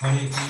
Rama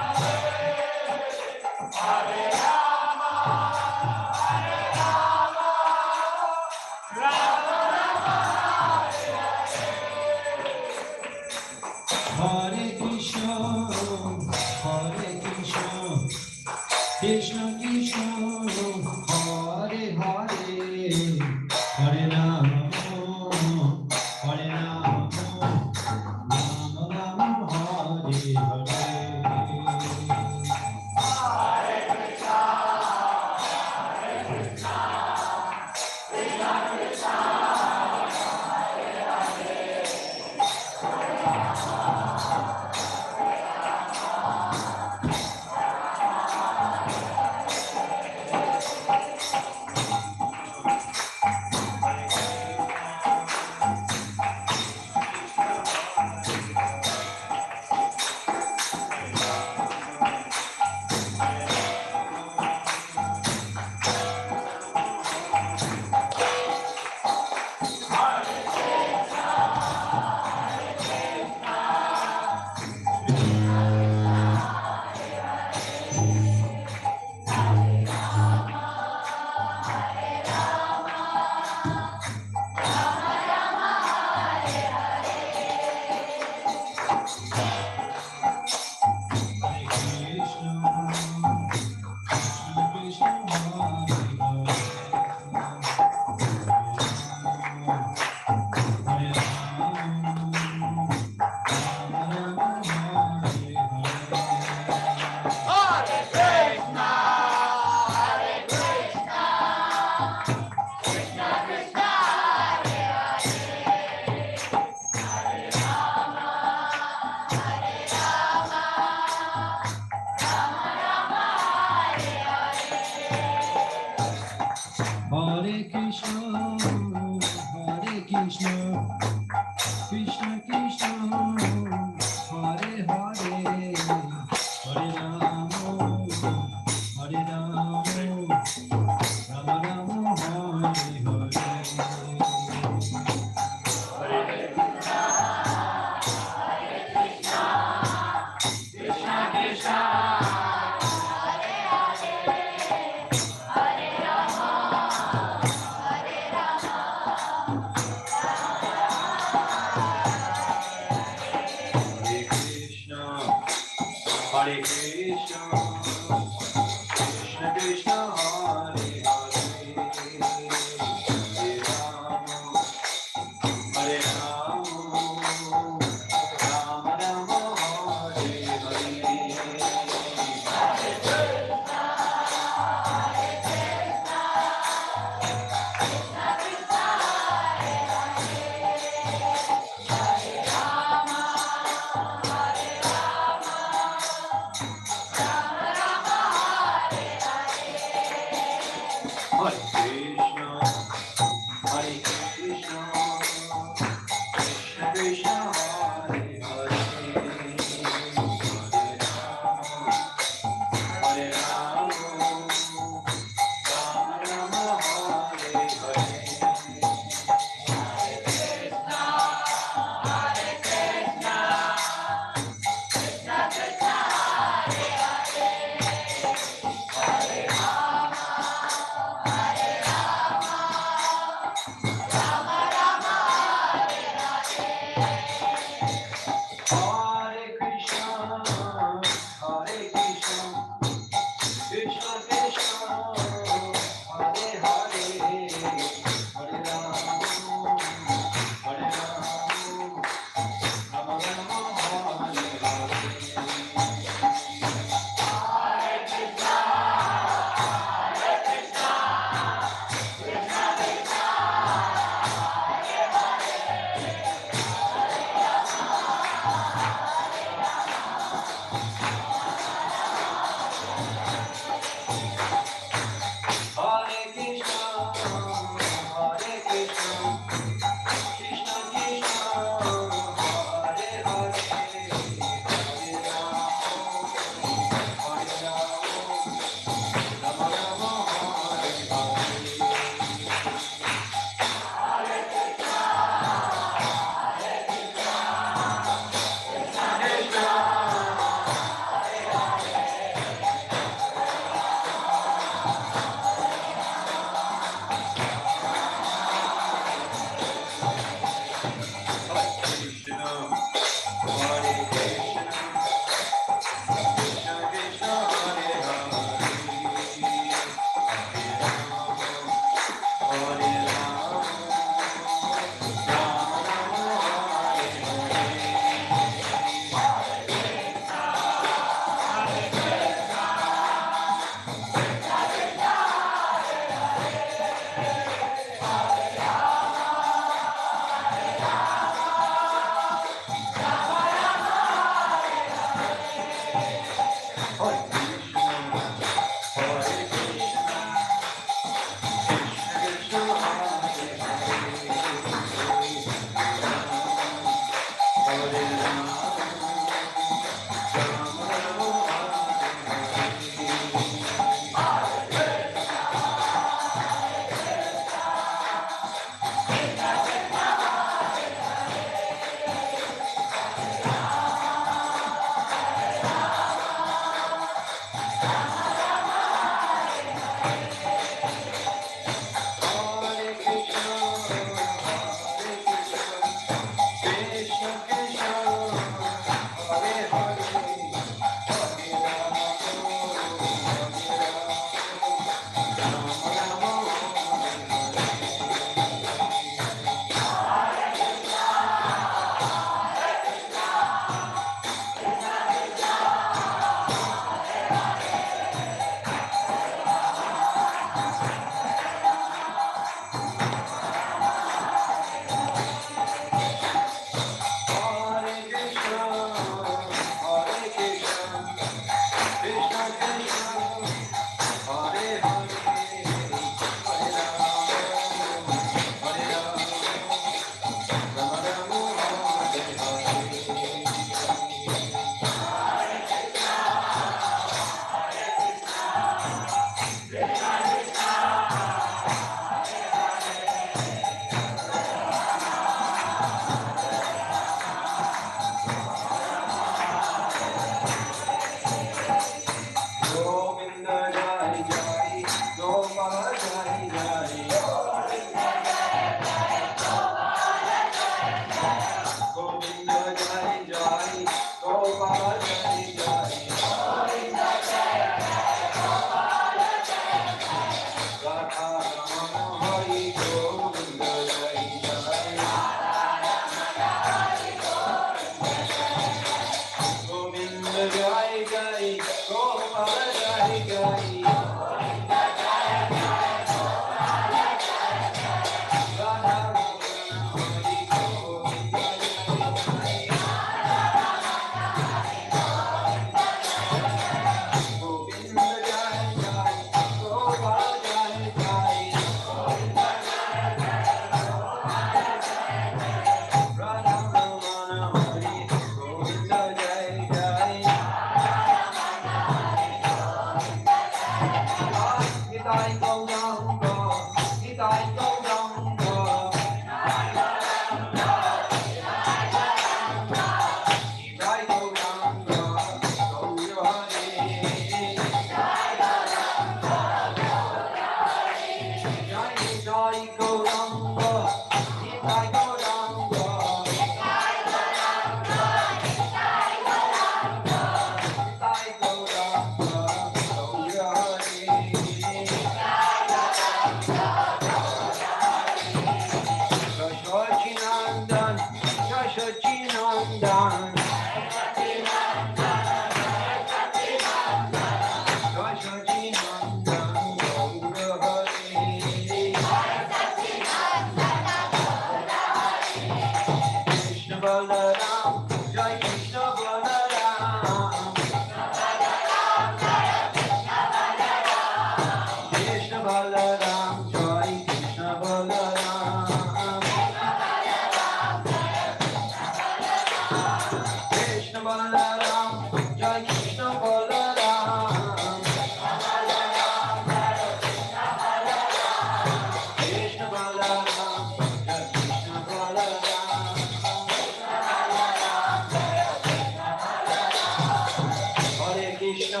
Krishna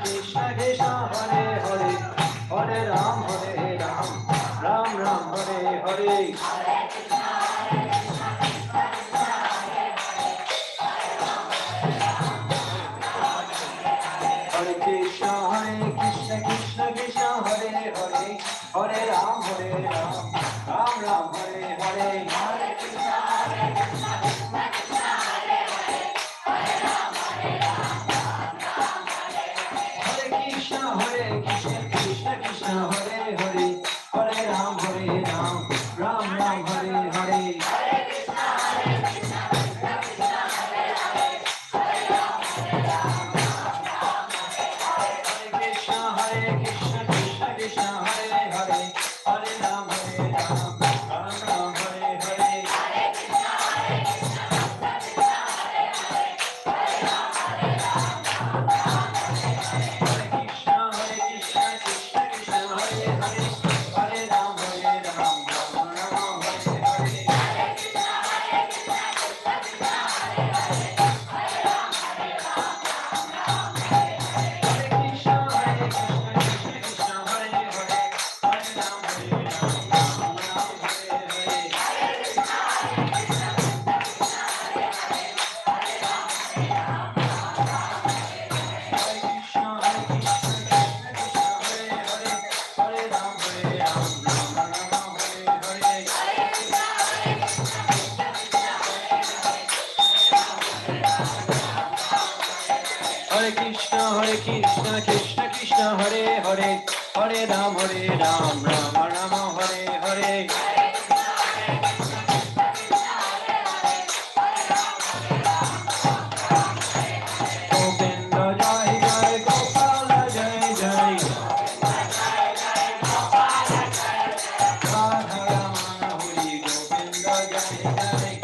Krishna Krishna Hare Hare Hare Ram Ram Ram Hare Hare Krishna Hare Krishna Krishna Krishna Hare Hare Hare Ram Ram Ram Hare Hare Hare Krishna Krishna Krishna Hare Hare Hare Ram Ram Ram Hare Hare Hare Krishna Krishna Krishna Krishna Hare Hare Hare Ram Ram Ram Hare Hare Krishna Krishna Krishna Hare Hare Hare Ram Ram Ram Hare Hare Govinda Jai Jai Gopala Jai Jai Radha Ramana Hari Govinda Jai Jai Hare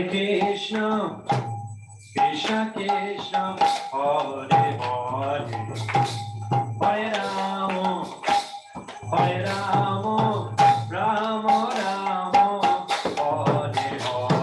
Krishna, Krishna Krishna, Hare Hare, Hare Rama, Hare Rama, Rama Rama, Hare Hare.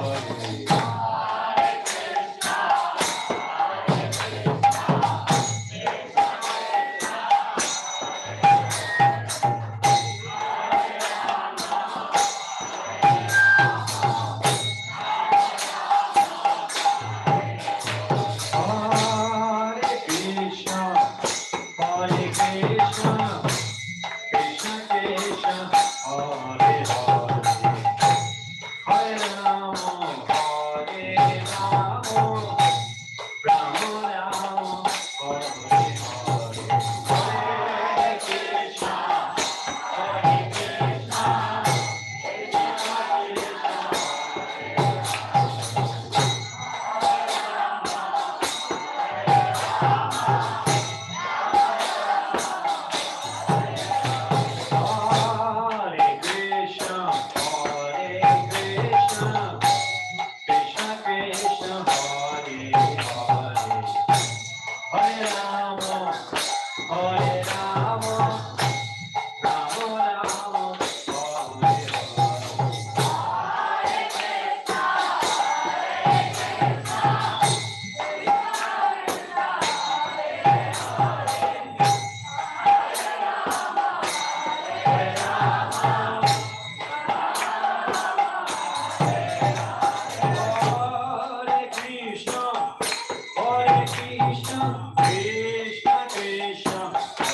Krishna, Krishna Krishna,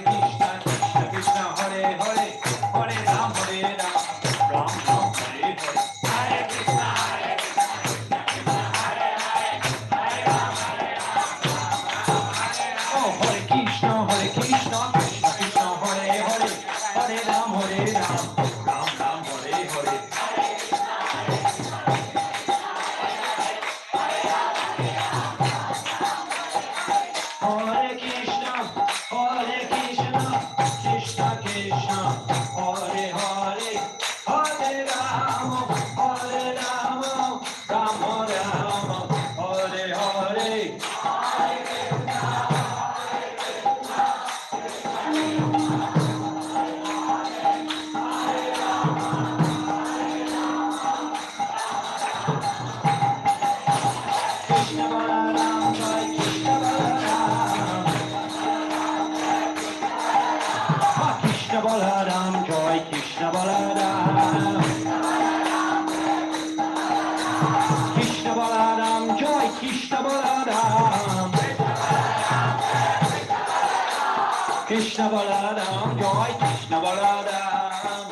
Krishna, Krishna Krishna, Hare Hare, Hare Ram, Ram Ram, Hare Hare. Hare Krishna, Krishna Krishna, Hare Hare, Hare Ram, oh Hare Krishna, Krishna Krishna, Hare Hare, Hare Ram, Ram Ram, Hare Hare. Hare Krishna, Krishna Krishna, Hare Hare, Hare Ram, Ram Ram, Hare Hare. Krishna Balaram, Jai Krishna Balaram. Krishna Balaram, Jai Krishna Balaram. Krishna Balaram, Jai Krishna Balaram. Krishna Balaram, Jai Krishna Balaram.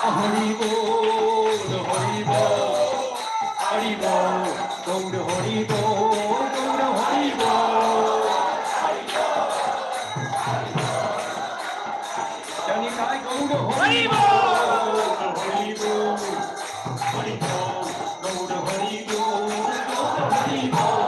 Hari Bol, Hari Bol, Hari Bol, Gaur Hari Bol, Gaur Hari Bol. Janikai Gaur Hari Bol, Hari Bol, Hari Bol, Gaur Hari Bol, Gaur Hari Bol.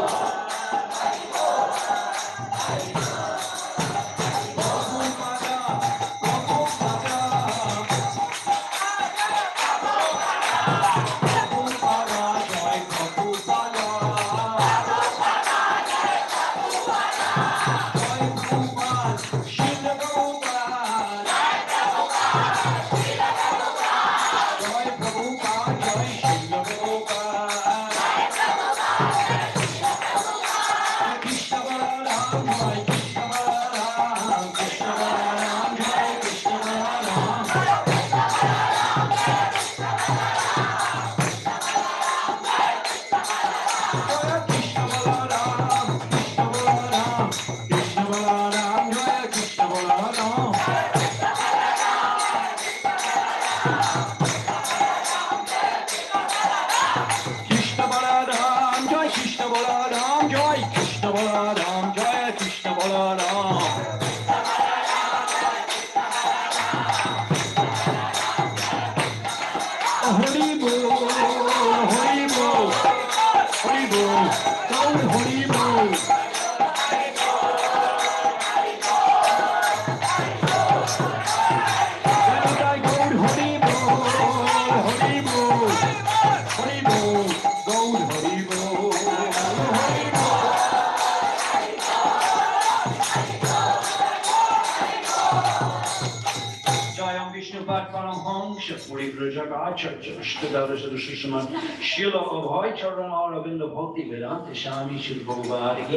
Shila Abhay Charan Aravinda Bhakti Vedanta Swami Shri Prabhupada ki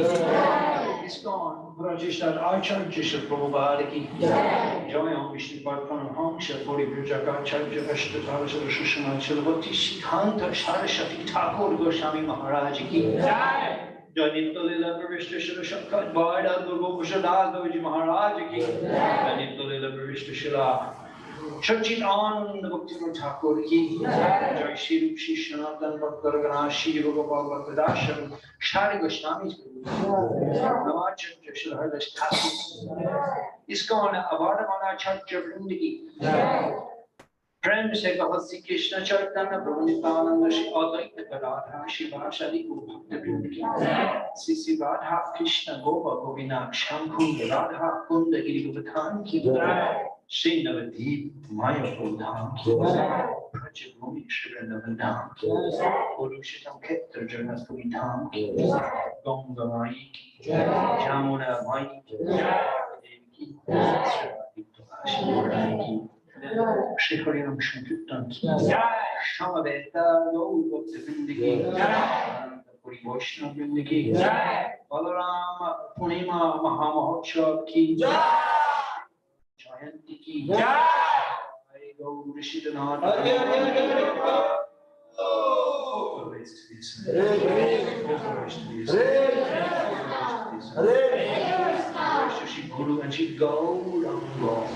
ISKCON Rajishtar Acharya Shri Prabhupada ki Jai Om Vishnu Padmanam Om Shri Gauri Vrajaka Acharya Vashtadhara Shri Sushma Shri Bhakti Siddhanta Saraswati Thakur Goswami Maharaj ki Jai Nitya Leela Pravishta Shri Shankar Bhaira Durga Bhushadas Devaji Maharaj ki Jai Nitya Leela Pravishta Shri Churchin on the Bhaktivinoda Thakur ki Jai Shri Rup Shri Sanatan Bhaktar Gana Shri Gopal Bhaktadasham Shari Goswami Namacharya Shri Haridas Thakur ISKCON Avardhamana Acharya Vrinda ki Prem se Gahat Sri Krishna Chaitanya Prabhu Nityananda Shri Advaita Gadadhara Shri Vasadi Guru Bhakta Vrinda ki Sri Sri Radha Krishna Gopa Govina Sham Kunda Radha Kunda Giri Govardhan ki Shri Navadip Maya Prodham ki Prajabhumi Shri Vrindavan Dham ki Purushitam Ketra Janastami Dham ki Ganga Mai ki Jamuna Mai ki Devi ki Shri Murari ki Shri Harinam Shankirtan ki Shamaveta Gaur Bhakta Vrinda ki Puri Vaishnava Vrinda ki Balaram Purnima Mahamahotshav ki Jyanti ki Jai Gaur Rishidanath Hare Guru and Shri Gauranga.